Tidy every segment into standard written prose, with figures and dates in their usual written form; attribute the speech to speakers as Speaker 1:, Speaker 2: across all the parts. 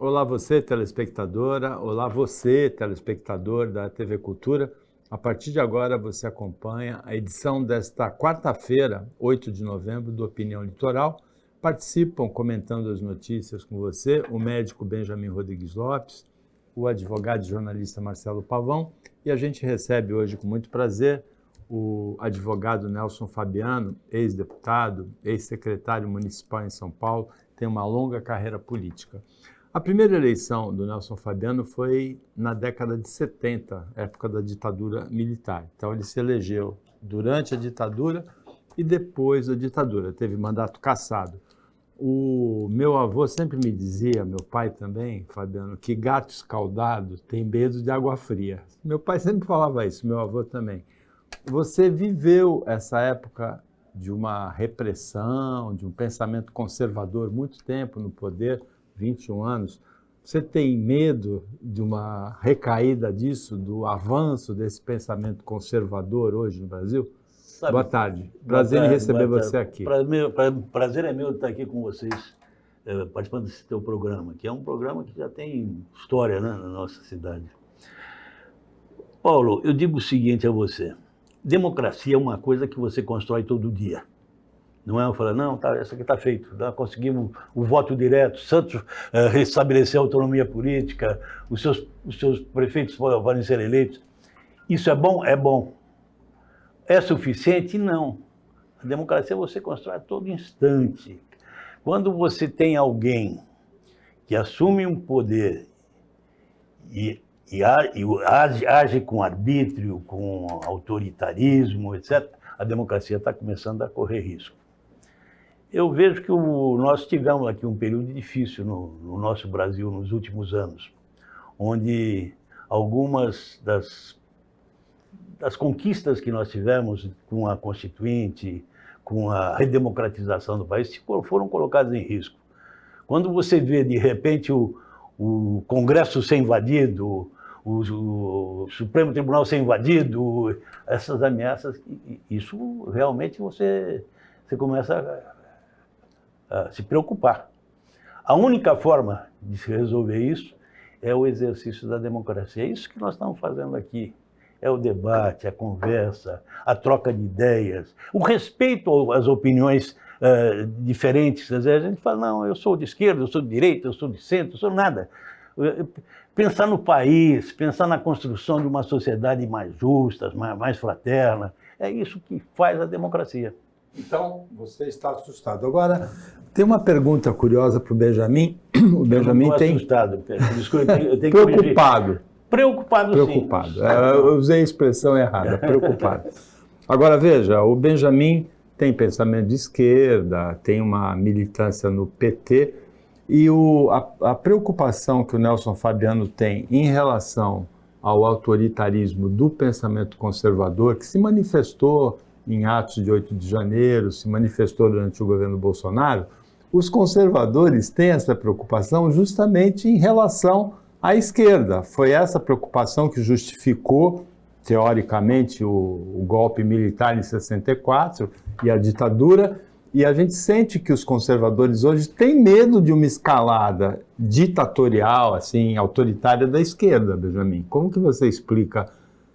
Speaker 1: Olá você, telespectadora, olá você, telespectador da TV Cultura. A partir de agora você acompanha a edição desta quarta-feira, 8 de novembro, do Opinião Litoral. Participam, comentando as notícias com você, o médico Benjamin Rodrigues Lopes, o advogado e jornalista Marcelo Pavão, e a gente recebe hoje com muito prazer o advogado Nelson Fabiano, ex-deputado, ex-secretário municipal em São Paulo, tem uma longa carreira política. A primeira eleição do Nelson Fabiano foi na década de 70, época da ditadura militar. Então ele se elegeu durante a ditadura e depois da ditadura, teve mandato cassado. O meu avô sempre me dizia, meu pai também, Fabiano, que gato escaldado tem medo de água fria. Meu pai sempre falava isso, meu avô também. Você viveu essa época de uma repressão, de um pensamento conservador, muito tempo no poder, 21 anos. Você tem medo de uma recaída disso, do avanço desse pensamento conservador hoje no Brasil?
Speaker 2: Sabe,
Speaker 1: boa tarde. Prazer em receber você aqui.
Speaker 2: Prazer é meu estar aqui com vocês, participando desse teu programa, que é um programa que já tem história, né, na nossa cidade. Paulo, eu digo o seguinte a você. Democracia é uma coisa que você constrói todo dia. Não é eu falar, não, tá, isso aqui está feito, tá, conseguimos o voto direto, Santos restabelecer a autonomia política, os seus prefeitos podem ser eleitos. Isso é bom? É bom. É suficiente? Não. A democracia você constrói a todo instante. Quando você tem alguém que assume um poder e age com arbítrio, com autoritarismo, etc., a democracia está começando a correr risco. Eu vejo que nós tivemos aqui um período difícil no nosso Brasil nos últimos anos, onde algumas das conquistas que nós tivemos com a Constituinte, com a redemocratização do país, foram colocadas em risco. Quando você vê, de repente, o Congresso ser invadido, o Supremo Tribunal ser invadido, essas ameaças, isso realmente você começa a se preocupar. A única forma de se resolver isso é o exercício da democracia. É isso que nós estamos fazendo aqui. É o debate, a conversa, a troca de ideias, o respeito às opiniões diferentes. Às vezes a gente fala, não, eu sou de esquerda, eu sou de direita, eu sou de centro, eu sou nada. Pensar no país, pensar na construção de uma sociedade mais justa, mais fraterna, é isso que faz a democracia.
Speaker 1: Então, você está assustado. Agora, tem uma pergunta curiosa para o Benjamin. O Benjamin tem...
Speaker 2: assustado, desculpa, eu tenho
Speaker 1: preocupado.
Speaker 2: Preocupado,
Speaker 1: preocupado.
Speaker 2: Sim.
Speaker 1: Eu usei a expressão errada, preocupado. Agora, veja, o Benjamin tem pensamento de esquerda, tem uma militância no PT, e a preocupação que o Nelson Fabiano tem em relação ao autoritarismo do pensamento conservador, que se manifestou em atos de 8 de janeiro, se manifestou durante o governo Bolsonaro, os conservadores têm essa preocupação justamente em relação à esquerda. Foi essa preocupação que justificou, teoricamente, o golpe militar em 64 e a ditadura, e a gente sente que os conservadores hoje têm medo de uma escalada ditatorial, assim, autoritária da esquerda, Benjamin. Como que você explica?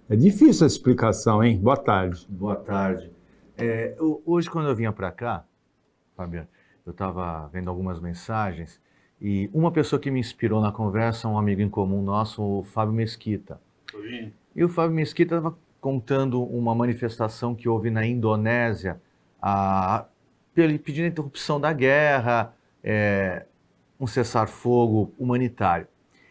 Speaker 1: É difícil a explicação, hein? Boa tarde.
Speaker 3: Boa tarde. Hoje, quando eu vinha para cá, Fabiano, eu estava vendo algumas mensagens e uma pessoa que me inspirou na conversa, um amigo em comum nosso, o Fábio Mesquita.
Speaker 2: Sim.
Speaker 3: E o Fábio Mesquita estava contando uma manifestação que houve na Indonésia, pedindo a interrupção da guerra, um cessar-fogo humanitário.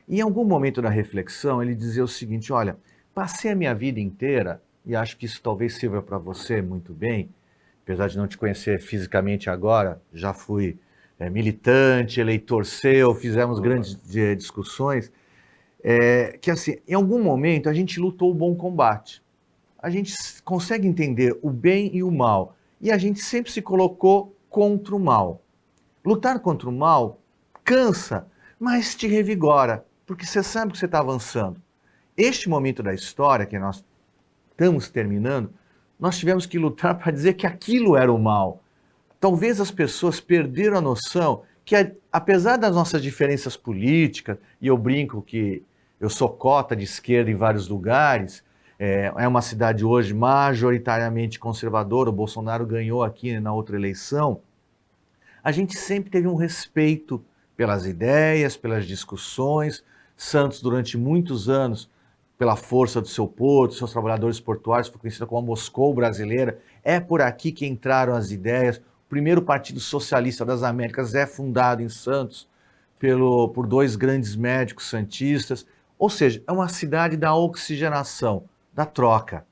Speaker 3: E em algum momento da reflexão, ele dizia o seguinte, olha, passei a minha vida inteira, e acho que isso talvez sirva para você muito bem, apesar de não te conhecer fisicamente agora, já fui militante, eleitor seu, fizemos grandes discussões, que assim, em algum momento a gente lutou o bom combate. A gente consegue entender o bem e o mal, e a gente sempre se colocou contra o mal. Lutar contra o mal cansa, mas te revigora, porque você sabe que você está avançando. Este momento da história que nós estamos terminando, nós tivemos que lutar para dizer que aquilo era o mal. Talvez as pessoas perderam a noção que apesar das nossas diferenças políticas, e eu brinco que eu sou cota de esquerda em vários lugares, é uma cidade hoje majoritariamente conservadora, o Bolsonaro ganhou aqui na outra eleição, a gente sempre teve um respeito pelas ideias, pelas discussões. Santos, durante muitos anos, pela força do seu porto, seus trabalhadores portuários, foi conhecida como a Moscou brasileira. É por aqui que entraram as ideias. O primeiro Partido Socialista das Américas é fundado em Santos por dois grandes médicos santistas. Ou seja, é uma cidade da oxigenação, da troca.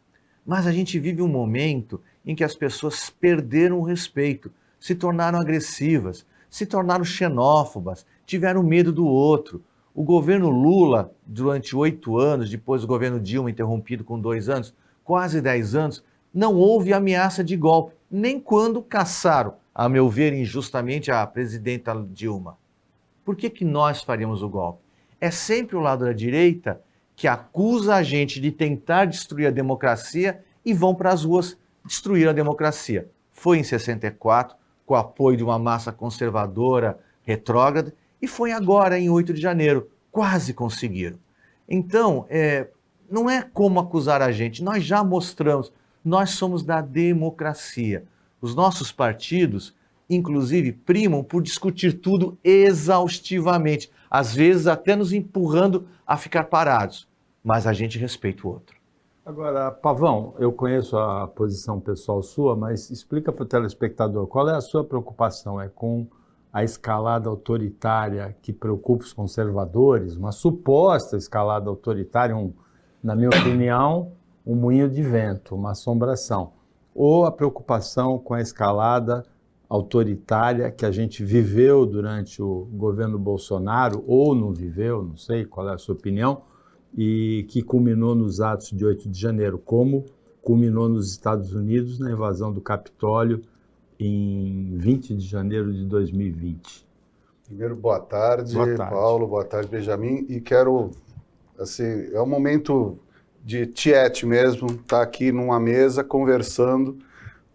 Speaker 3: Mas a gente vive um momento em que as pessoas perderam o respeito, se tornaram agressivas, se tornaram xenófobas, tiveram medo do outro. O governo Lula, durante 8 anos, depois do governo Dilma, interrompido com 2 anos, quase 10 anos, não houve ameaça de golpe, nem quando caçaram, a meu ver, injustamente, a presidenta Dilma. Por que nós faríamos o golpe? É sempre o lado da direita que acusa a gente de tentar destruir a democracia e vão para as ruas destruir a democracia. Foi em 64, com o apoio de uma massa conservadora, retrógrada, e foi agora, em 8 de janeiro. Quase conseguiram. Então, não é como acusar a gente. Nós já mostramos, nós somos da democracia. Os nossos partidos, inclusive, primam por discutir tudo exaustivamente, às vezes até nos empurrando a ficar parados. Mas a gente respeita o outro.
Speaker 1: Agora, Pavão, eu conheço a posição pessoal sua, mas explica para o telespectador qual é a sua preocupação? É com a escalada autoritária que preocupa os conservadores, uma suposta escalada autoritária, na minha opinião, um moinho de vento, uma assombração, ou a preocupação com a escalada autoritária que a gente viveu durante o governo Bolsonaro, ou não viveu, não sei qual é a sua opinião, e que culminou nos atos de 8 de janeiro, como culminou nos Estados Unidos na invasão do Capitólio em 20 de janeiro de 2020.
Speaker 4: Primeiro, boa tarde, Paulo, boa tarde, Benjamin, e quero, assim, é um momento de tiete mesmo, estar aqui numa mesa conversando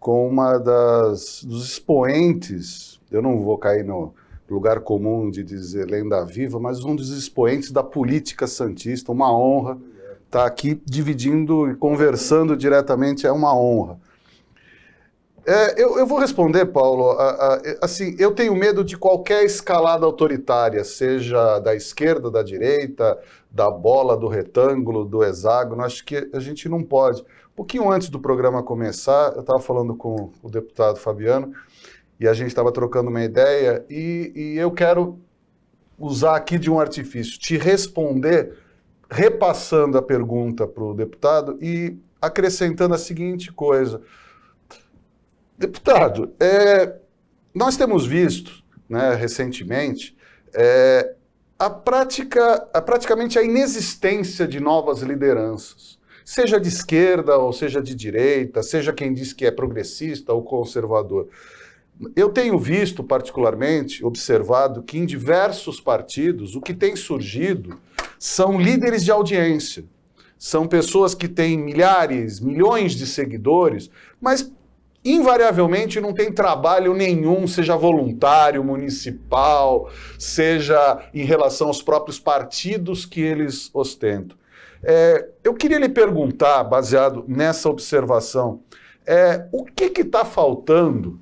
Speaker 4: com uma dos expoentes, eu não vou cair no lugar comum de dizer lenda viva, mas um dos expoentes da política santista, uma honra estar aqui dividindo e conversando diretamente, é uma honra. Eu vou responder, Paulo, assim, eu tenho medo de qualquer escalada autoritária, seja da esquerda, da direita, da bola, do retângulo, do hexágono, acho que a gente não pode. Um pouquinho antes do programa começar, eu estava falando com o deputado Fabiano, e a gente estava trocando uma ideia, e eu quero usar aqui de um artifício, te responder, repassando a pergunta para o deputado e acrescentando a seguinte coisa. Deputado, nós temos visto, né, recentemente, praticamente a inexistência de novas lideranças, seja de esquerda ou seja de direita, seja quem diz que é progressista ou conservador. Eu tenho visto, particularmente, observado que em diversos partidos o que tem surgido são líderes de audiência. São pessoas que têm milhares, milhões de seguidores, mas invariavelmente não tem trabalho nenhum, seja voluntário, municipal, seja em relação aos próprios partidos que eles ostentam. Eu queria lhe perguntar, baseado nessa observação, o que está faltando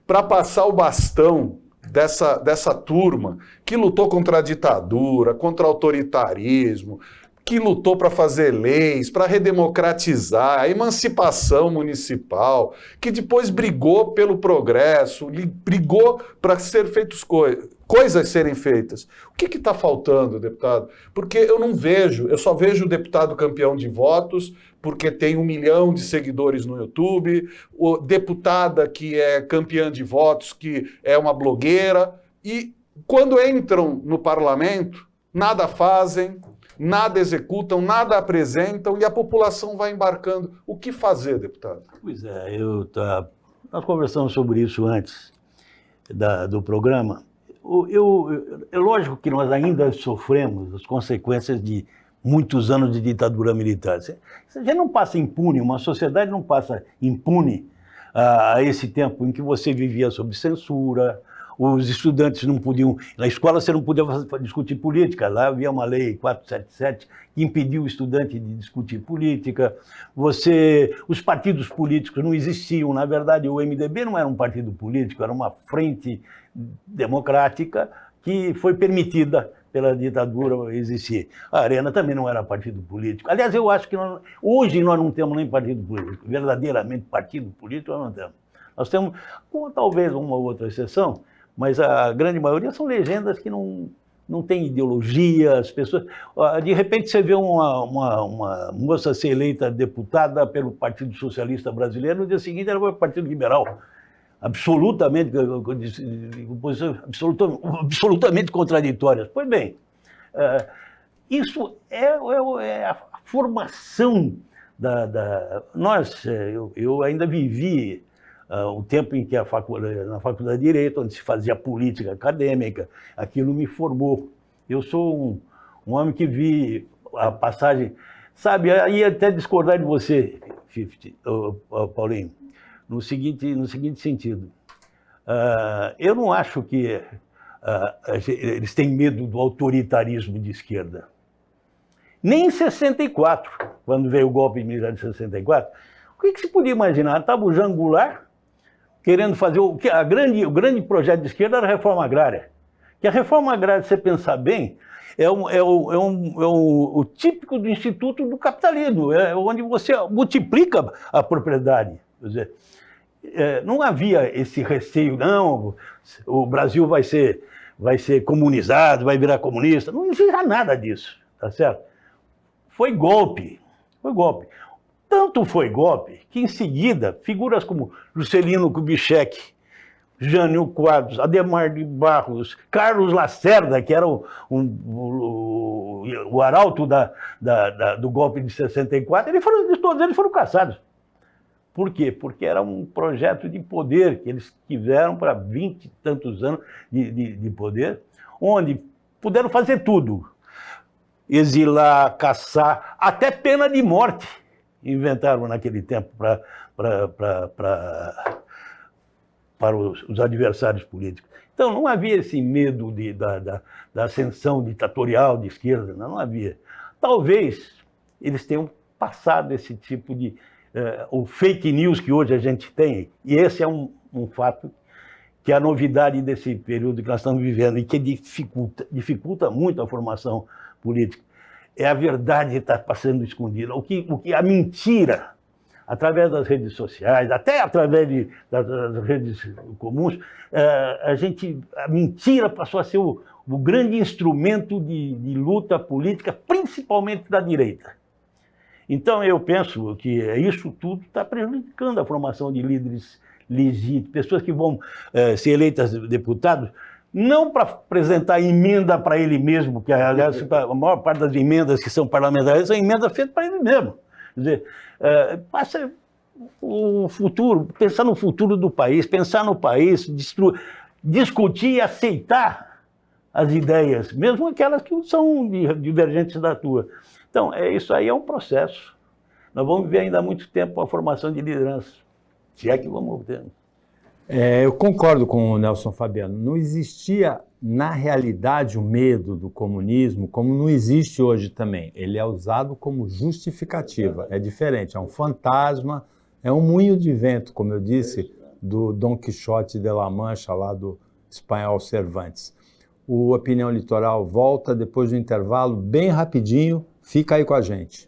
Speaker 4: para passar o bastão dessa turma que lutou contra a ditadura, contra o autoritarismo, que lutou para fazer leis, para redemocratizar, a emancipação municipal, que depois brigou pelo progresso, brigou para ser feitas coisas serem feitas. O que está faltando, deputado? Porque eu só vejo o deputado campeão de votos, porque tem 1 milhão de seguidores no YouTube, o deputada que é campeã de votos, que é uma blogueira, e quando entram no parlamento, nada fazem, nada executam, nada apresentam e a população vai embarcando. O que fazer, deputado?
Speaker 2: Pois é, nós conversamos sobre isso antes do programa. É lógico que nós ainda sofremos as consequências de muitos anos de ditadura militar. Você já não passa impune, uma sociedade não passa impune a esse tempo em que você vivia sob censura, os estudantes não podiam... Na escola você não podia discutir política, lá havia uma lei 477 que impediu o estudante de discutir política. Os partidos políticos não existiam, na verdade o MDB não era um partido político, era uma frente democrática que foi permitida pela ditadura existir. A Arena também não era partido político. Aliás, eu acho que hoje nós não temos nem partido político, verdadeiramente partido político nós não temos. Nós temos, com talvez uma ou outra exceção, mas a grande maioria são legendas que não têm ideologia, as pessoas... De repente você vê uma moça ser eleita deputada pelo Partido Socialista Brasileiro, no dia seguinte ela vai para o Partido Liberal. Absolutamente contraditórias. Pois bem, isso é a formação eu ainda vivi o tempo em que na Faculdade de Direito, onde se fazia política acadêmica, aquilo me formou. Eu sou um homem que vi a passagem... Sabe, aí até discordar de você, Paulinho, no seguinte sentido. Eu não acho que eles têm medo do autoritarismo de esquerda. Nem em 64, quando veio o golpe militar de 64, o que se podia imaginar? Estava o Jean Goulart querendo fazer o grande projeto de esquerda era a reforma agrária. Que a reforma agrária, se você pensar bem, é o típico do instituto do capitalismo, é onde você multiplica a propriedade. Quer dizer, não havia esse receio, não, o Brasil vai ser comunizado, vai virar comunista. Não existe nada disso, tá certo? Foi golpe. Tanto foi golpe que, em seguida, figuras como Juscelino Kubitschek, Jânio Quadros, Adhemar de Barros, Carlos Lacerda, que era o arauto do golpe de 64, todos eles foram caçados. Por quê? Porque era um projeto de poder que eles tiveram para 20 e tantos anos de poder, onde puderam fazer tudo. Exilar, caçar, até pena de morte inventaram naquele tempo para os adversários políticos. Então, não havia esse medo da ascensão ditatorial de esquerda, não havia. Talvez eles tenham passado esse tipo de... o fake news que hoje a gente tem, e esse é um fato que é a novidade desse período que nós estamos vivendo e que dificulta muito a formação política. É a verdade que está passando escondida. O que a mentira, através das redes sociais, até através das redes comuns, a mentira passou a ser o grande instrumento de luta política, principalmente da direita. Então, eu penso que isso tudo está prejudicando a formação de líderes legítimos, pessoas que vão ser eleitas deputados, não para apresentar emenda para ele mesmo, que, aliás, a maior parte das emendas que são parlamentares são emendas feitas para ele mesmo. Quer dizer, passa o futuro, pensar no futuro do país, pensar no país, discutir e aceitar as ideias, mesmo aquelas que são divergentes da tua. Então, isso aí é um processo. Nós vamos viver ainda há muito tempo a formação de liderança, se é que vamos ter.
Speaker 1: Eu concordo com o Nelson Fabiano. Não existia, na realidade, o medo do comunismo, como não existe hoje também. Ele é usado como justificativa. É diferente, é um fantasma, é um moinho de vento, como eu disse, do Dom Quixote de la Mancha, lá do espanhol Cervantes. O Opinião Litoral volta depois do intervalo, bem rapidinho. Fica aí com a gente.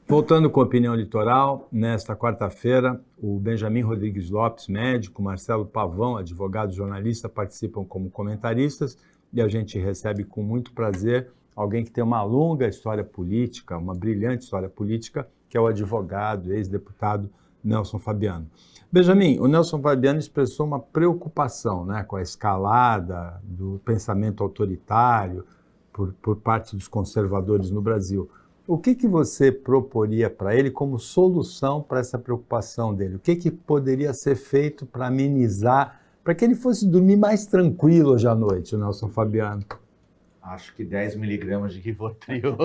Speaker 1: Voltando com a Opinião Litoral, nesta quarta-feira, o Benjamin Rodrigues Lopes, médico, Marcelo Pavão, advogado e jornalista, participam como comentaristas e a gente recebe com muito prazer alguém que tem uma longa história política, uma brilhante história política, que é o advogado, ex-deputado Nelson Fabiano. Benjamin, o Nelson Fabiano expressou uma preocupação, né, com a escalada do pensamento autoritário por parte dos conservadores no Brasil. O que você proporia para ele como solução para essa preocupação dele? O que poderia ser feito para amenizar, para que ele fosse dormir mais tranquilo hoje à noite, o Nelson Fabiano?
Speaker 3: Acho que 10 miligramas de Rivotril.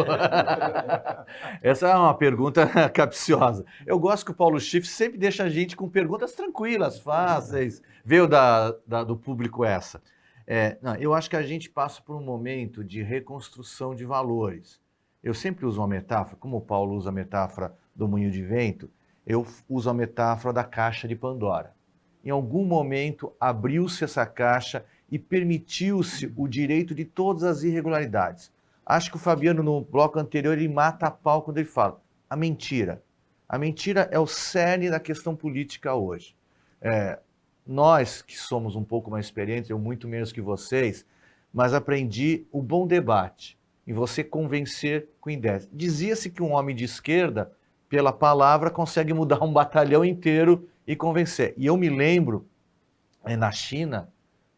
Speaker 3: Essa é uma pergunta capciosa. Eu gosto que o Paulo Schiff sempre deixa a gente com perguntas tranquilas, fáceis. Veio do público essa. Não, eu acho que a gente passa por um momento de reconstrução de valores. Eu sempre uso uma metáfora, como o Paulo usa a metáfora do moinho de vento, eu uso a metáfora da caixa de Pandora. Em algum momento abriu-se essa caixa e permitiu-se o direito de todas as irregularidades. Acho que o Fabiano, no bloco anterior, ele mata a pau quando ele fala a mentira. A mentira é o cerne da questão política hoje. Nós, que somos um pouco mais experientes, eu muito menos que vocês, mas aprendi o bom debate, em você convencer com ideias. Dizia-se que um homem de esquerda, pela palavra, consegue mudar um batalhão inteiro e convencer. E eu me lembro, na China,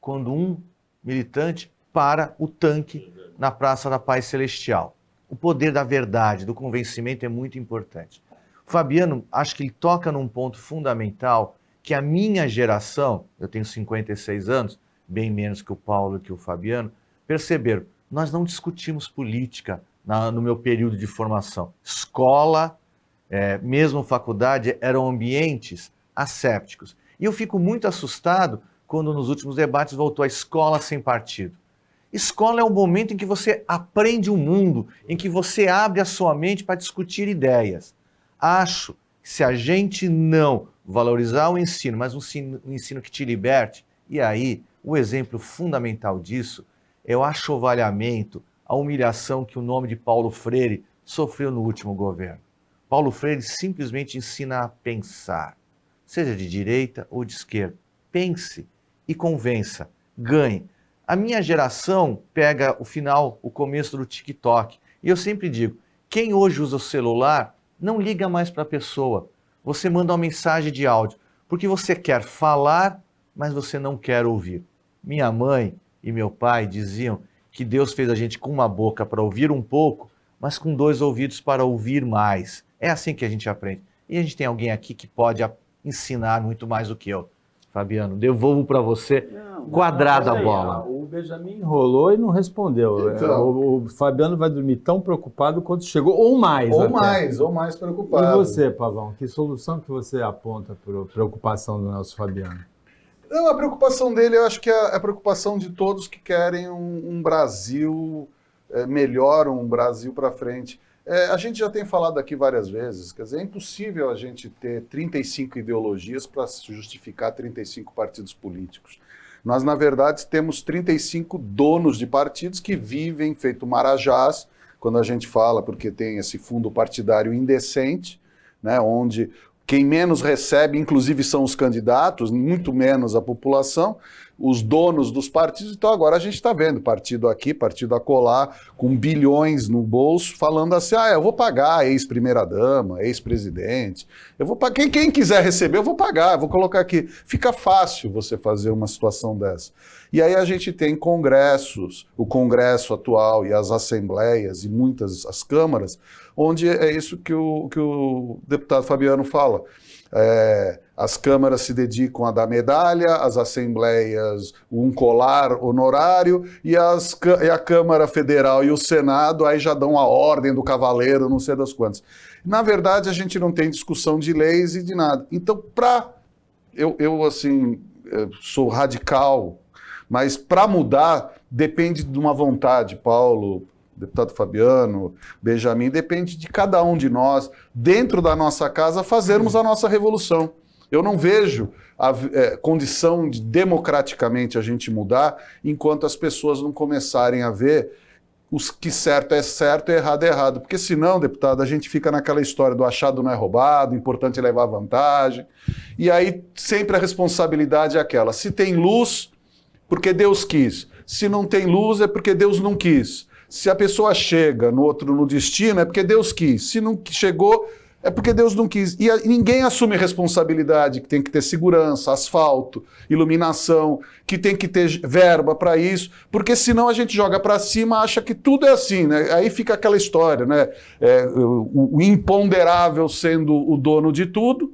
Speaker 3: quando um militante para o tanque na Praça da Paz Celestial. O poder da verdade, do convencimento é muito importante. O Fabiano, acho que ele toca num ponto fundamental que a minha geração, eu tenho 56 anos, bem menos que o Paulo e que o Fabiano, perceberam, nós não discutimos política no meu período de formação. Escola, mesmo faculdade, eram ambientes assépticos. E eu fico muito assustado quando nos últimos debates voltou a escola sem partido. Escola é o momento em que você aprende o mundo, em que você abre a sua mente para discutir ideias. Acho que se a gente não valorizar o ensino, mas um ensino que te liberte, e aí o exemplo fundamental disso é o achovalhamento, a humilhação que o nome de Paulo Freire sofreu no último governo. Paulo Freire simplesmente ensina a pensar, seja de direita ou de esquerda. Pense e convença, ganhe. A minha geração pega o começo do TikTok. E eu sempre digo, quem hoje usa o celular, não liga mais para a pessoa. Você manda uma mensagem de áudio, porque você quer falar, mas você não quer ouvir. Minha mãe e meu pai diziam que Deus fez a gente com uma boca para ouvir um pouco, mas com 2 ouvidos para ouvir mais. É assim que a gente aprende. E a gente tem alguém aqui que pode ensinar muito mais do que eu. Fabiano, devolvo para você quadrada a bola.
Speaker 1: O Benjamin enrolou e não respondeu.
Speaker 4: Então.
Speaker 1: O Fabiano vai dormir tão preocupado quanto chegou, ou mais.
Speaker 4: Ou mais preocupado.
Speaker 1: E você, Pavão, que solução que você aponta para a preocupação do nosso Fabiano?
Speaker 4: Não, a preocupação dele, eu acho que é a preocupação de todos que querem um Brasil melhor, um Brasil para frente. A gente já tem falado aqui várias vezes, quer dizer, é impossível a gente ter 35 ideologias para justificar 35 partidos políticos. Nós, na verdade, temos 35 donos de partidos que vivem feito marajás, quando a gente fala, porque tem esse fundo partidário indecente, né, onde quem menos recebe, inclusive, são os candidatos, muito menos a população, os donos dos partidos. Então agora a gente está vendo partido aqui, partido acolá, com bilhões no bolso, falando assim, eu vou pagar ex-primeira-dama, ex-presidente, eu vou pagar, quem quiser receber eu vou pagar, eu vou colocar aqui. Fica fácil você fazer uma situação dessa. E aí a gente tem congressos, o Congresso atual e as assembleias e muitas as câmaras, onde é isso que o deputado Fabiano fala. As câmaras se dedicam a dar medalha, as assembleias um colar honorário e a Câmara Federal e o Senado aí já dão a ordem do cavaleiro, não sei das quantas. Na verdade, a gente não tem discussão de leis e de nada. Então, eu sou radical, mas para mudar depende de uma vontade, Paulo, deputado Fabiano, Benjamin, depende de cada um de nós, dentro da nossa casa, fazermos a nossa revolução. Eu não vejo a condição de democraticamente a gente mudar enquanto as pessoas não começarem a ver que certo e errado é errado. Porque senão, deputado, a gente fica naquela história do achado não é roubado, importante é levar vantagem. E aí sempre a responsabilidade é aquela. Se tem luz, porque Deus quis. Se não tem luz, é porque Deus não quis. Se a pessoa chega no destino, é porque Deus quis. Se não chegou, é porque Deus não quis. E ninguém assume responsabilidade, que tem que ter segurança, asfalto, iluminação, que tem que ter verba para isso, porque senão a gente joga para cima, acha que tudo é assim, né? Aí fica aquela história, né? O imponderável sendo o dono de tudo,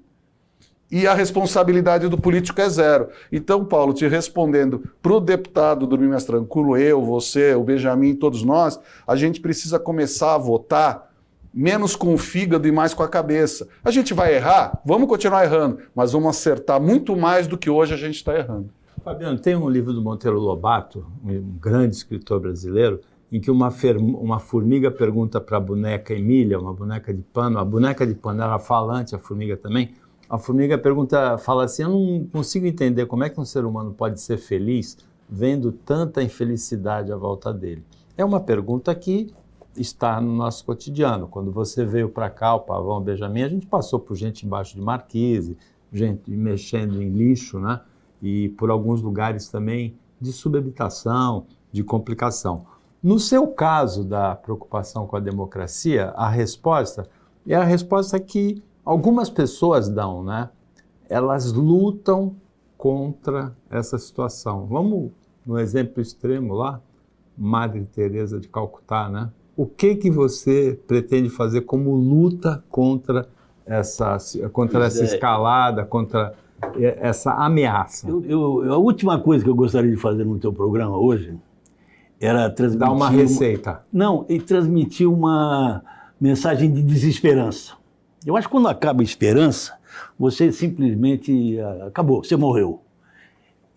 Speaker 4: e a responsabilidade do político é zero. Então, Paulo, te respondendo, para o deputado dormir mais tranquilo, eu, você, o Benjamin, todos nós, a gente precisa começar a votar menos com o fígado e mais com a cabeça. A gente vai errar? Vamos continuar errando, mas vamos acertar muito mais do que hoje a gente está errando.
Speaker 1: Fabiano, tem um livro do Monteiro Lobato, um grande escritor brasileiro, em que uma formiga pergunta para a boneca Emília, uma boneca de pano, a boneca de pano era falante, a formiga também. A formiga fala assim, eu não consigo entender como é que um ser humano pode ser feliz vendo tanta infelicidade à volta dele. É uma pergunta que está no nosso cotidiano. Quando você veio para cá, o Pavão, o Benjamin, a gente passou por gente embaixo de marquise, gente mexendo em lixo, né? E por alguns lugares também de subhabitação, de complicação. No seu caso da preocupação com a democracia, a resposta é a resposta que algumas pessoas dão, né? Elas lutam contra essa situação. Vamos no exemplo extremo lá, Madre Teresa de Calcutá, né? O que você pretende fazer como luta contra essa escalada, contra essa ameaça?
Speaker 2: A última coisa que eu gostaria de fazer no teu programa hoje era transmitir...
Speaker 1: Dar uma receita.
Speaker 2: Transmitir uma mensagem de desesperança. Eu acho que quando acaba a esperança, você simplesmente acabou, você morreu.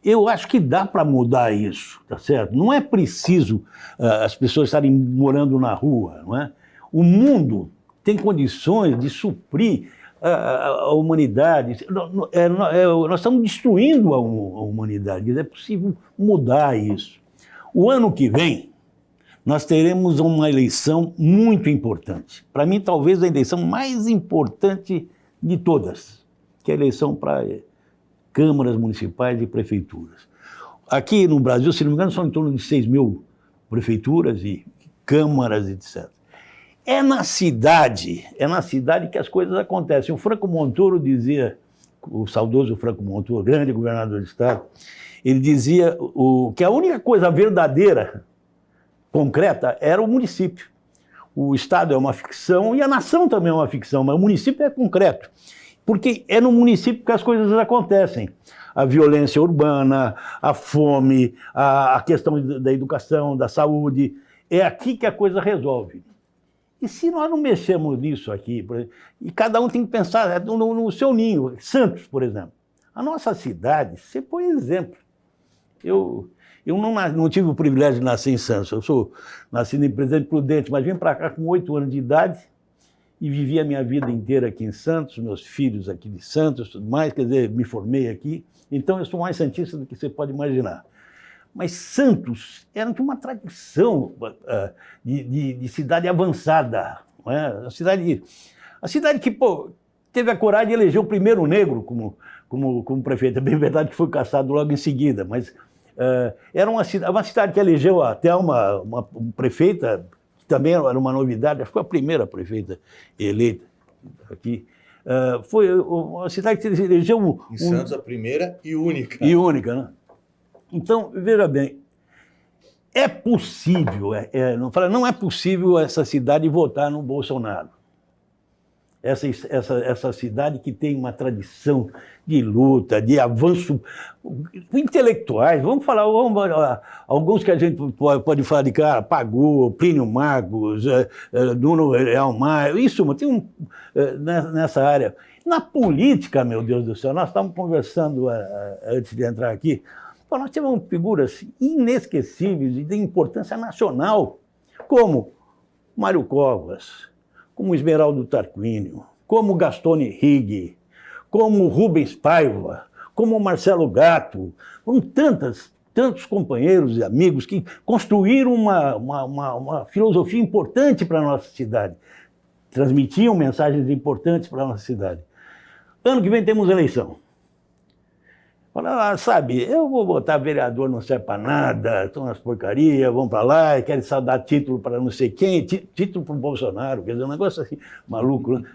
Speaker 2: Eu acho que dá para mudar isso, tá certo? Não é preciso as pessoas estarem morando na rua, não é? O mundo tem condições de suprir a humanidade. Nós estamos destruindo a humanidade, é possível mudar isso. O ano que vem, nós teremos uma eleição muito importante. Para mim, talvez a eleição mais importante de todas, que é a eleição para câmaras municipais e prefeituras. Aqui no Brasil, se não me engano, são em torno de 6 mil prefeituras e câmaras, etc. É na cidade que as coisas acontecem. O Franco Montoro dizia, o saudoso Franco Montoro, grande governador do estado, ele dizia que a única coisa verdadeira, concreta, era o município. O estado é uma ficção e a nação também é uma ficção, mas o município é concreto. Porque é no município que as coisas acontecem. A violência urbana, a fome, a questão da educação, da saúde. É aqui que a coisa resolve. E se nós não mexermos nisso aqui, e cada um tem que pensar no seu ninho, Santos, por exemplo. A nossa cidade, você põe exemplo. Eu não tive o privilégio de nascer em Santos. Eu sou nascido em Presidente Prudente, mas vim para cá com 8 anos de idade e vivi a minha vida inteira aqui em Santos, meus filhos aqui de Santos, tudo mais, quer dizer, me formei aqui. Então eu sou mais santista do que você pode imaginar. Mas Santos era uma tradição de cidade avançada. Não é? A cidade que teve a coragem de eleger o primeiro negro como prefeito. É bem verdade que foi caçado logo em seguida, mas era uma cidade que elegeu até uma prefeita, que também era uma novidade, acho que foi a primeira prefeita eleita aqui. Foi uma cidade que elegeu...
Speaker 3: Em Santos, a primeira e única.
Speaker 2: E única, né? Então, veja bem, é possível, não é possível essa cidade votar no Bolsonaro. Essa cidade que tem uma tradição de luta, de avanço intelectuais. Vamos falar alguns que a gente pode falar de cara, Pagô, Plínio Marcos, Nuno Real Maia, isso, tem nessa área. Na política, meu Deus do céu, nós estávamos conversando antes de entrar aqui, nós tivemos figuras inesquecíveis e de importância nacional, como Mário Covas, como Esmeraldo Tarquínio, como Gastone Rigg, como Rubens Paiva, como Marcelo Gatto, com tantos companheiros e amigos que construíram uma filosofia importante para a nossa cidade, transmitiam mensagens importantes para a nossa cidade. Ano que vem temos eleição. Fala, sabe, eu vou votar vereador, não serve para nada, estão nas porcarias, vão para lá, querem só dar título para não sei quem, título para o Bolsonaro, quer dizer, um negócio assim, maluco. Né?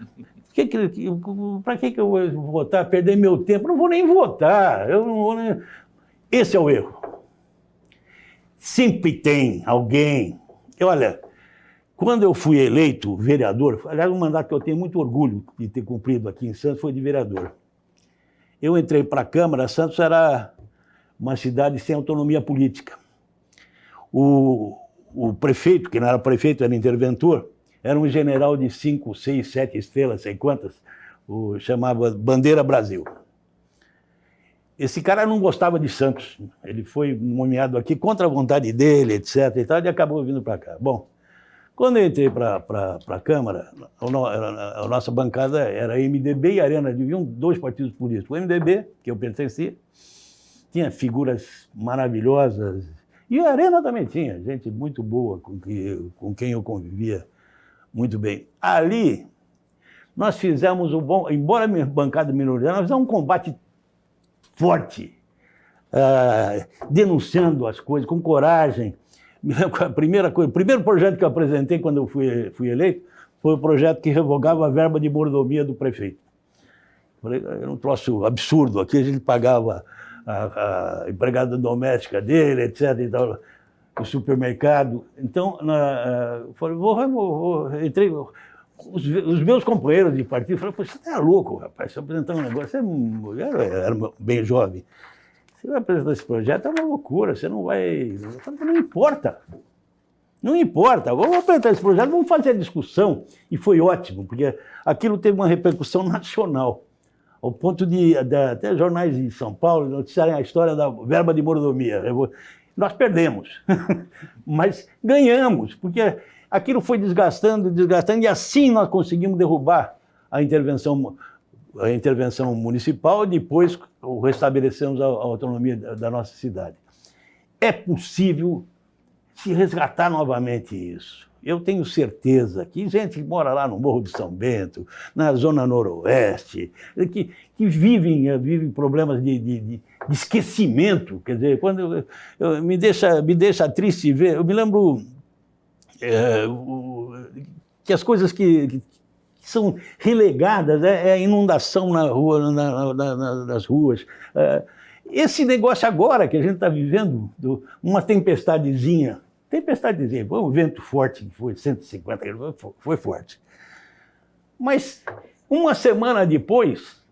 Speaker 2: Para que eu vou votar, perder meu tempo? Não vou nem votar, eu não vou nem... Esse é o erro. Sempre tem alguém... Olha, quando eu fui eleito vereador, aliás, um mandato que eu tenho muito orgulho de ter cumprido aqui em Santos foi de vereador. eu entrei para a Câmara. Santos era uma cidade sem autonomia política. O prefeito, que não era prefeito, era interventor, era um general de 5, 6, 7 estrelas, sei quantas, chamava Bandeira Brasil. Esse cara não gostava de Santos. Ele foi nomeado aqui contra a vontade dele, etc. e tal, e acabou vindo para cá. Bom, quando eu entrei para a Câmara, a nossa bancada era MDB e Arena, deviam 2 partidos políticos. O MDB, que eu pertencia, tinha figuras maravilhosas, e a Arena também tinha gente muito boa, com quem eu convivia muito bem. Ali, nós fizemos embora a bancada minoritária, nós fizemos um combate forte, denunciando as coisas com coragem. O primeiro projeto que eu apresentei quando eu fui eleito foi o projeto que revogava a verba de mordomia do prefeito. Era um troço absurdo. Aqui a gente pagava a empregada doméstica dele, etc. e tal, o supermercado. Então, falei, entrei. Os meus companheiros de partido falaram, você está louco, rapaz, você apresentar um negócio, era bem jovem. Você vai apresentar esse projeto, é uma loucura, você não vai... Eu falei, não importa. Não importa, vamos apresentar esse projeto, vamos fazer a discussão. E foi ótimo, porque aquilo teve uma repercussão nacional, ao ponto de até jornais de São Paulo noticiarem a história da verba de mordomia. Nós perdemos, mas ganhamos, porque aquilo foi desgastando, e assim nós conseguimos derrubar a intervenção municipal, e depois restabelecemos a autonomia da nossa cidade. É possível se resgatar novamente isso. Eu tenho certeza que gente que mora lá no Morro de São Bento, na Zona Noroeste, que vivem problemas de esquecimento. Quer dizer, quando me deixa triste ver, eu me lembro que as coisas que são relegadas é a inundação na rua, nas ruas. Esse negócio agora que a gente está vivendo, uma tempestadezinha, um vento forte, que foi 150 km, foi forte. Mas uma semana depois,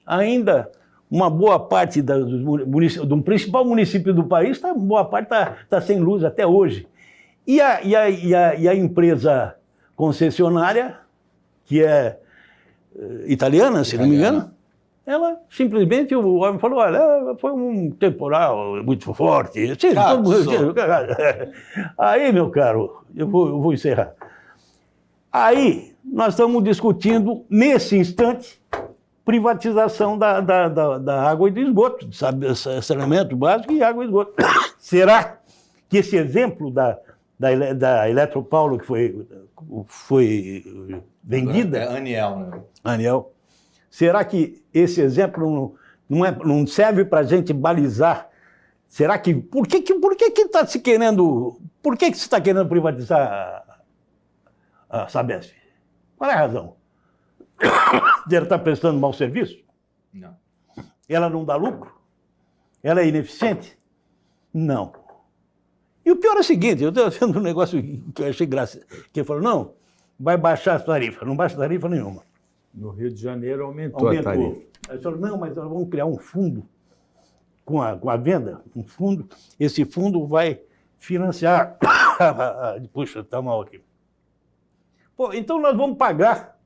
Speaker 2: ainda uma boa parte do principal município do país, boa parte está sem luz até hoje. E a empresa concessionária, que é italiana, se não me engano, ela simplesmente, o homem falou, olha, foi um temporal muito forte. Aí, meu caro, eu vou encerrar. Aí, nós estamos discutindo, nesse instante, privatização da água e do esgoto, saneamento básico e água e esgoto. Será que esse exemplo da Eletropaulo, que foi vendida...
Speaker 3: É Aniel, né?
Speaker 2: Aniel. Será que esse exemplo não serve para a gente balizar? Será que... Por que está se querendo... Por que se está querendo privatizar a Sabesp? Qual é a razão? Ela está prestando mau serviço?
Speaker 3: Não.
Speaker 2: Ela não dá lucro? Ela é ineficiente? Não. E o pior é o seguinte, eu estou vendo um negócio que eu achei graça, que ele falou, não, vai baixar as tarifas. Não baixa tarifa nenhuma.
Speaker 1: No Rio de Janeiro aumentou a tarifa.
Speaker 2: Aí falou, não, mas nós vamos criar um fundo com a venda, um fundo, esse fundo vai financiar... Puxa, está mal aqui. Pô, então nós vamos pagar,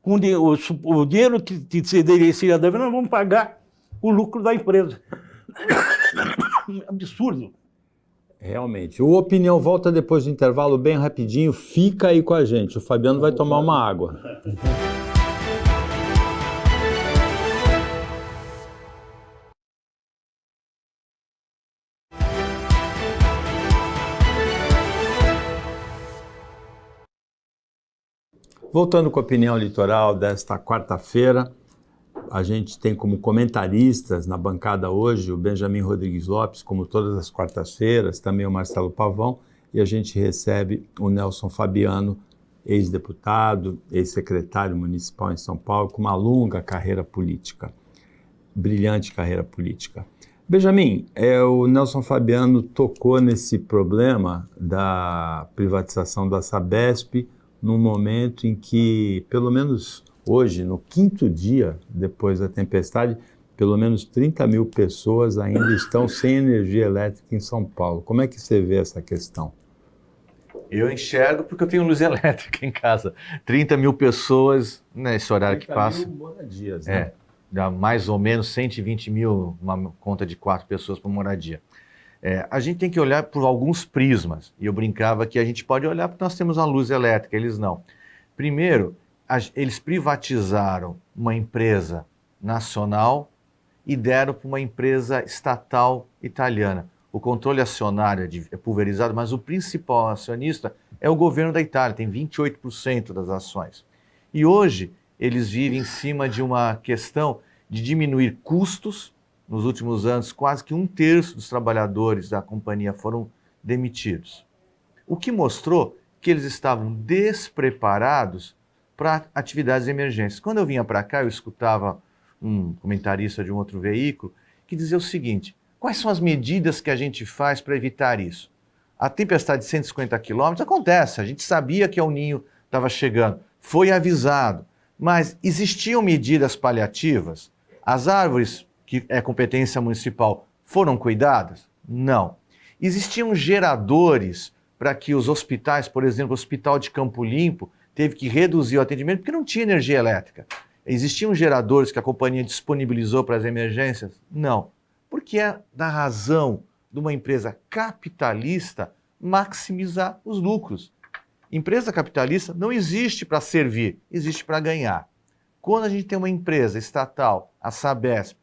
Speaker 2: com o dinheiro que seria da venda, nós vamos pagar o lucro da empresa. Absurdo.
Speaker 1: Realmente. O Opinião volta depois do intervalo bem rapidinho. Fica aí com a gente. O Fabiano vai tomar uma água. Voltando com a Opinião Litoral desta quarta-feira, a gente tem como comentaristas na bancada hoje o Benjamin Rodrigues Lopes, como todas as quartas-feiras, também o Marcelo Pavão, e a gente recebe o Nelson Fabiano, ex-deputado, ex-secretário municipal em São Paulo, com uma longa carreira política, brilhante carreira política. Benjamin, o Nelson Fabiano tocou nesse problema da privatização da Sabesp num momento em que, pelo menos hoje, no 5º dia depois da tempestade, pelo menos 30 mil pessoas ainda estão sem energia elétrica em São Paulo. Como é que você vê essa questão?
Speaker 3: Eu enxergo porque eu tenho luz elétrica em casa. 30 mil pessoas nesse horário que passa.
Speaker 1: 30 mil moradias, né?
Speaker 3: Dá mais ou menos 120 mil, uma conta de 4 pessoas por moradia. A gente tem que olhar por alguns prismas. E eu brincava que a gente pode olhar porque nós temos a luz elétrica, eles não. Primeiro, eles privatizaram uma empresa nacional e deram para uma empresa estatal italiana. O controle acionário é pulverizado, mas o principal acionista é o governo da Itália, tem 28% das ações. E hoje eles vivem em cima de uma questão de diminuir custos. Nos últimos anos, quase que 1/3 dos trabalhadores da companhia foram demitidos. O que mostrou que eles estavam despreparados para atividades de emergência. Quando eu vinha para cá, eu escutava um comentarista de um outro veículo que dizia o seguinte: quais são as medidas que a gente faz para evitar isso? A tempestade de 150 quilômetros acontece, a gente sabia que o Ninho estava chegando, foi avisado, mas existiam medidas paliativas? As árvores, que é competência municipal, foram cuidadas? Não. Existiam geradores para que os hospitais, por exemplo, o Hospital de Campo Limpo, teve que reduzir o atendimento porque não tinha energia elétrica. Existiam geradores que a companhia disponibilizou para as emergências? Não. Porque é da razão de uma empresa capitalista maximizar os lucros. Empresa capitalista não existe para servir, existe para ganhar. Quando a gente tem uma empresa estatal, a Sabesp,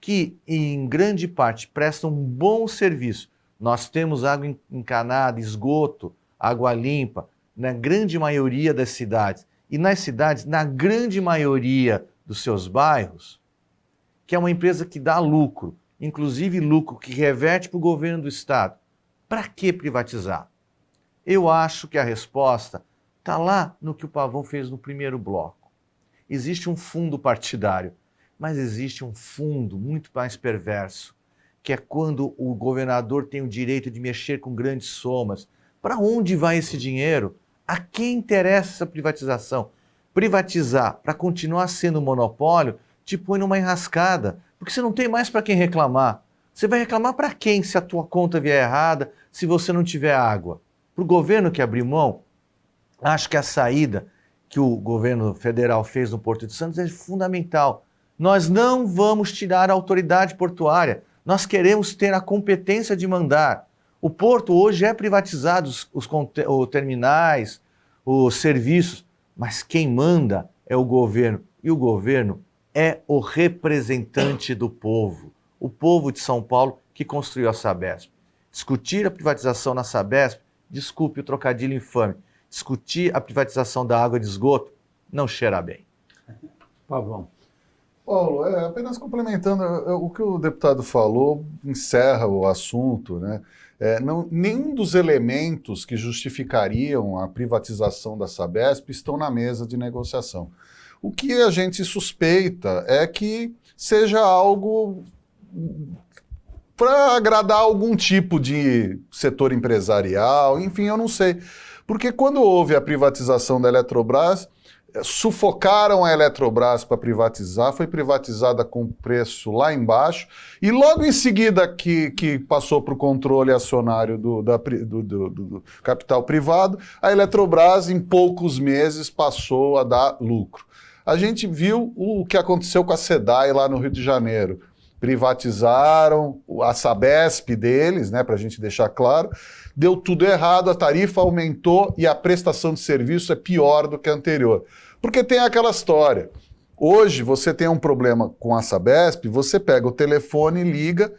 Speaker 3: que em grande parte presta um bom serviço, nós temos água encanada, esgoto, água limpa, na grande maioria das cidades. E nas cidades, na grande maioria dos seus bairros, que é uma empresa que dá lucro, inclusive lucro que reverte para o governo do estado. Para que privatizar? Eu acho que a resposta está lá no que o Pavão fez no primeiro bloco. Existe um fundo partidário, mas existe um fundo muito mais perverso, que é quando o governador tem o direito de mexer com grandes somas. Para onde vai esse dinheiro? A quem interessa essa privatização? Privatizar para continuar sendo um monopólio te põe numa enrascada, porque você não tem mais para quem reclamar. Você vai reclamar para quem se a tua conta vier errada, se você não tiver água? Para o governo que abriu mão? Acho que a saída que o governo federal fez no Porto de Santos é fundamental. Nós não vamos tirar a autoridade portuária, nós queremos ter a competência de mandar. O porto hoje é privatizado, os terminais, os serviços, mas quem manda é o governo. E o governo é o representante do povo. O povo de São Paulo que construiu a Sabesp. Discutir a privatização na Sabesp, desculpe o trocadilho infame, discutir a privatização da água de esgoto não cheira bem.
Speaker 1: Pavão.
Speaker 4: Paulo, apenas complementando, o que o deputado falou encerra o assunto, né? Nenhum dos elementos que justificariam a privatização da Sabesp estão na mesa de negociação. O que a gente suspeita é que seja algo para agradar algum tipo de setor empresarial, enfim, eu não sei. Porque quando houve a privatização da Eletrobras, sufocaram a Eletrobras para privatizar, foi privatizada com preço lá embaixo, e logo em seguida que passou para o controle acionário do capital privado, a Eletrobras em poucos meses passou a dar lucro. A gente viu o que aconteceu com a SEDAI lá no Rio de Janeiro. Privatizaram a Sabesp deles, né, para a gente deixar claro, deu tudo errado, a tarifa aumentou e a prestação de serviço é pior do que a anterior. Porque tem aquela história, hoje você tem um problema com a Sabesp, você pega o telefone e liga,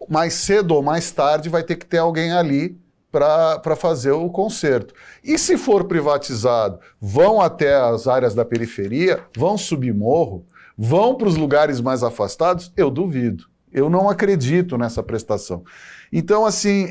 Speaker 4: mais cedo ou mais tarde vai ter que ter alguém ali para fazer o conserto. E se for privatizado, vão até as áreas da periferia, vão subir morro, vão para os lugares mais afastados? Eu duvido. Eu não acredito nessa prestação. Então, assim,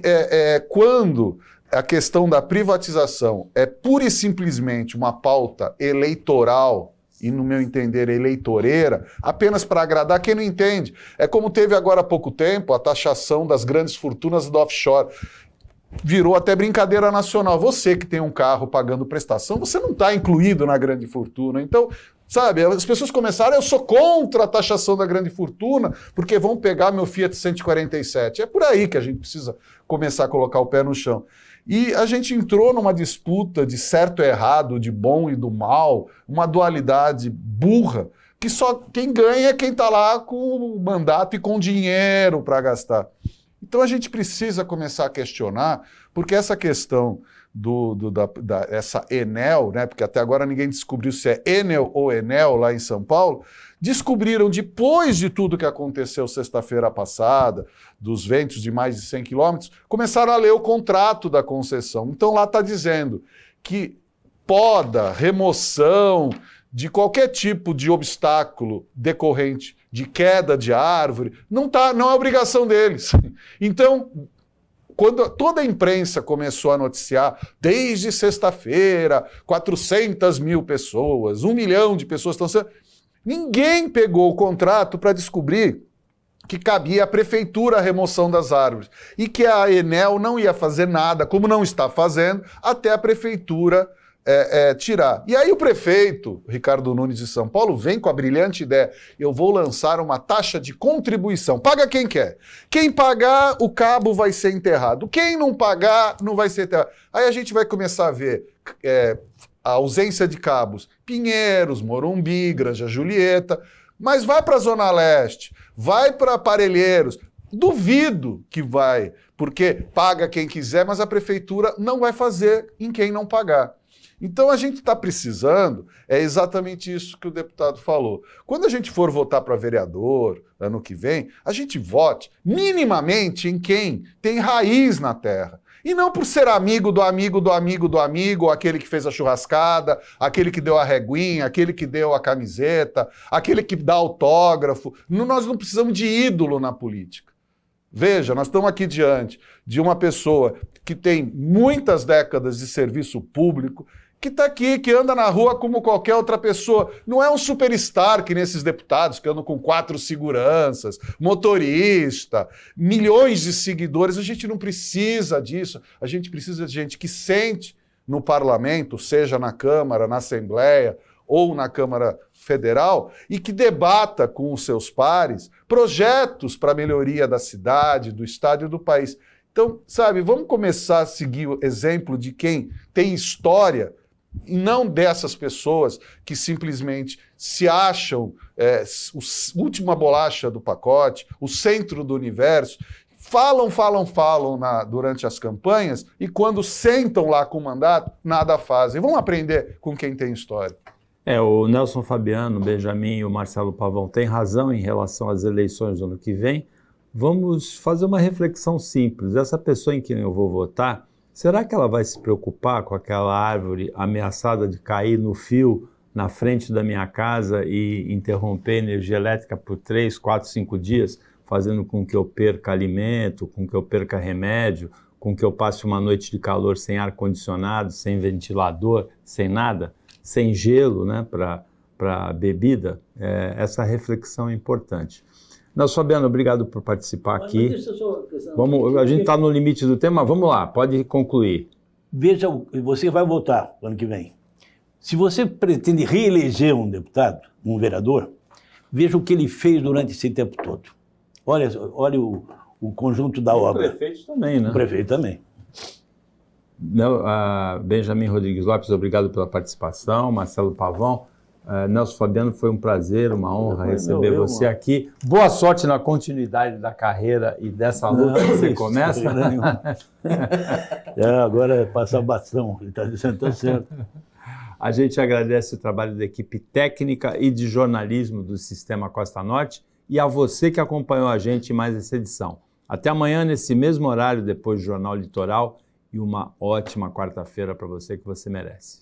Speaker 4: quando a questão da privatização é pura e simplesmente uma pauta eleitoral, e no meu entender eleitoreira, apenas para agradar quem não entende. É como teve agora há pouco tempo a taxação das grandes fortunas do offshore. Virou até brincadeira nacional. Você que tem um carro pagando prestação, você não está incluído na grande fortuna. Então, Sabe, as pessoas começaram, eu sou contra a taxação da grande fortuna, porque vão pegar meu Fiat 147. É por aí que a gente precisa começar a colocar o pé no chão. E a gente entrou numa disputa de certo e errado, de bom e do mal, uma dualidade burra, que só quem ganha é quem está lá com o mandato e com dinheiro para gastar. Então a gente precisa começar a questionar, porque essa questão essa Enel, né, porque até agora ninguém descobriu se é Enel ou Enel lá em São Paulo, descobriram depois de tudo que aconteceu sexta-feira passada, dos ventos de mais de 100 quilômetros, começaram a ler o contrato da concessão. Então lá está dizendo que poda, remoção de qualquer tipo de obstáculo decorrente de queda de árvore, não é obrigação deles. Então, quando toda a imprensa começou a noticiar, desde sexta-feira, 400 mil pessoas, 1 milhão de pessoas estão sendo... Ninguém pegou o contrato para descobrir que cabia à prefeitura a remoção das árvores e que a Enel não ia fazer nada, como não está fazendo, até a prefeitura tirar. E aí o prefeito, Ricardo Nunes de São Paulo, vem com a brilhante ideia, eu vou lançar uma taxa de contribuição, paga quem quer. Quem pagar, o cabo vai ser enterrado. Quem não pagar, não vai ser enterrado. Aí a gente vai começar a ver a ausência de cabos, Pinheiros, Morumbi, Granja Julieta, mas vai para a Zona Leste, vai para Parelheiros, duvido que vai, porque paga quem quiser, mas a prefeitura não vai fazer em quem não pagar. Então a gente está precisando, é exatamente isso que o deputado falou. Quando a gente for votar para vereador ano que vem, a gente vote minimamente em quem tem raiz na terra. E não por ser amigo do amigo do amigo do amigo, aquele que fez a churrascada, aquele que deu a reguinha, aquele que deu a camiseta, aquele que dá autógrafo. Nós não precisamos de ídolo na política. Veja, nós estamos aqui diante de uma pessoa que tem muitas décadas de serviço público, que está aqui, que anda na rua como qualquer outra pessoa. Não é um superstar que nesses deputados que andam com 4 seguranças, motorista, milhões de seguidores. A gente não precisa disso. A gente precisa de gente que sente no parlamento, seja na Câmara, na Assembleia ou na Câmara Federal, e que debata com os seus pares projetos para a melhoria da cidade, do estado e do país. Então, sabe, vamos começar a seguir o exemplo de quem tem história e não dessas pessoas que simplesmente se acham a última bolacha do pacote, o centro do universo, falam durante as campanhas e quando sentam lá com o mandato, nada fazem. Vamos aprender com quem tem história.
Speaker 1: O Nelson Fabiano, o Benjamin e o Marcelo Pavão têm razão em relação às eleições do ano que vem. Vamos fazer uma reflexão simples. Essa pessoa em quem eu vou votar, será que ela vai se preocupar com aquela árvore ameaçada de cair no fio na frente da minha casa e interromper a energia elétrica por 3, 4, 5 dias, fazendo com que eu perca alimento, com que eu perca remédio, com que eu passe uma noite de calor sem ar-condicionado, sem ventilador, sem nada, sem gelo, né, para bebida? Essa reflexão é importante. Nelson Fabiano, obrigado por participar aqui. A gente está no limite do tema, vamos lá, pode concluir.
Speaker 2: Veja, você vai votar ano que vem. Se você pretende reeleger um deputado, um vereador, veja o que ele fez durante esse tempo todo. Olha o conjunto da obra.
Speaker 1: O prefeito também, né?
Speaker 2: O prefeito também.
Speaker 1: Benjamin Rodrigues Lopes, obrigado pela participação. Marcelo Pavão. Nelson Fabiano, foi um prazer, uma honra receber você aqui. Boa sorte na continuidade da carreira e dessa luta que você começa.
Speaker 2: Agora é passar bastão, ele está dizendo, está certo.
Speaker 1: A gente agradece o trabalho da equipe técnica e de jornalismo do Sistema Costa Norte e a você que acompanhou a gente em mais essa edição. Até amanhã, nesse mesmo horário, depois do Jornal Litoral, e uma ótima quarta-feira para você que você merece.